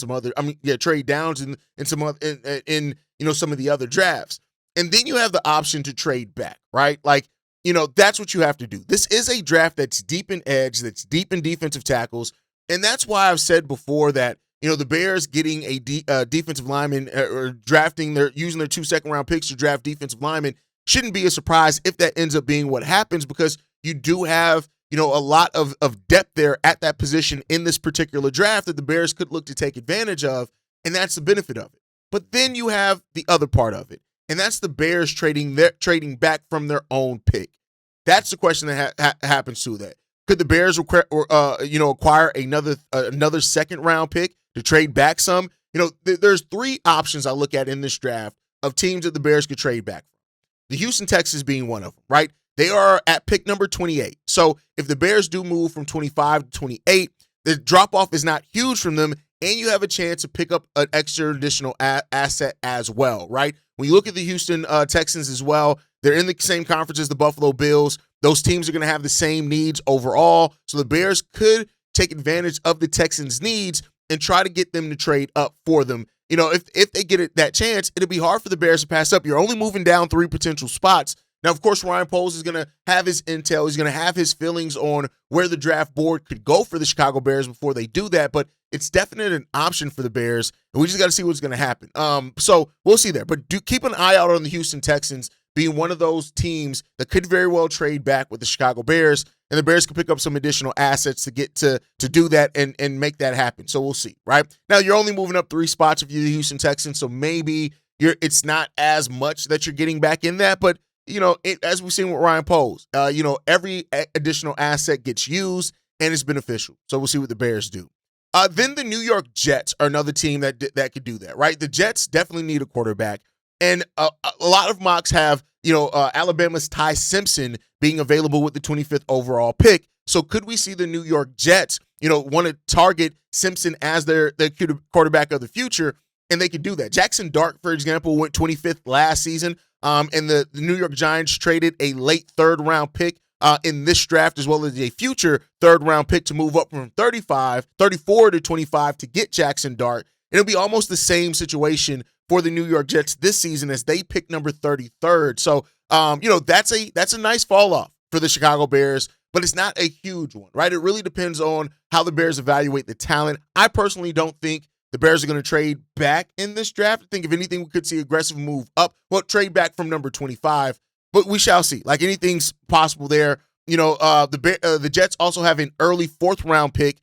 some other, trade downs in some other, in some of the other drafts. And then you have the option to trade back, right? Like, that's what you have to do. This is a draft that's deep in edge, that's deep in defensive tackles. And that's why I've said before that, the Bears getting a defensive lineman or using their 2 second-round picks to draft defensive linemen shouldn't be a surprise if that ends up being what happens, because you do have, a lot of depth there at that position in this particular draft that the Bears could look to take advantage of, and that's the benefit of it. But then you have the other part of it, and that's the Bears trading back from their own pick. That's the question that happens to that. Could the Bears acquire another second-round pick to trade back some? There's 3 options I look at in this draft of teams that the Bears could trade back from. The Houston Texans being one of them, right? They are at pick number 28. So if the Bears do move from 25 to 28, the drop-off is not huge from them, and you have a chance to pick up an extra additional asset as well, right? When you look at the Houston Texans as well, they're in the same conference as the Buffalo Bills. Those teams are going to have the same needs overall, so the Bears could take advantage of the Texans' needs and try to get them to trade up for them. If they get that chance, it'll be hard for the Bears to pass up. You're only moving down 3 potential spots. Now, of course, Ryan Poles is going to have his intel. He's going to have his feelings on where the draft board could go for the Chicago Bears before they do that, but it's definitely an option for the Bears, and we just got to see what's going to happen. So we'll see there. But keep an eye out on the Houston Texans being one of those teams that could very well trade back with the Chicago Bears, and the Bears could pick up some additional assets to get to do that and make that happen. So we'll see, right? Now, you're only moving up 3 spots if you're the Houston Texans, so maybe it's not as much that you're getting back in that, but as we've seen with Ryan Poles, every additional asset gets used and it's beneficial. So we'll see what the Bears do. Then the New York Jets are another team that could do that, right? The Jets definitely need a quarterback. And a lot of mocks have, Alabama's Ty Simpson being available with the 25th overall pick. So could we see the New York Jets, want to target Simpson as their quarterback of the future? And they could do that. Jackson Dart, for example, went 25th last season. And the New York Giants traded a late 3rd-round pick in this draft, as well as a future 3rd-round pick to move up from 34 to 25 to get Jackson Dart. It'll be almost the same situation for the New York Jets this season as they pick number 33rd. So, that's a nice fall off for the Chicago Bears, but it's not a huge one, right? It really depends on how the Bears evaluate the talent. I personally don't think the Bears are going to trade back in this draft. I think if anything, we could see aggressive move up. Well, trade back from number 25, but we shall see. Like, anything's possible there. The Jets also have an early 4th-round pick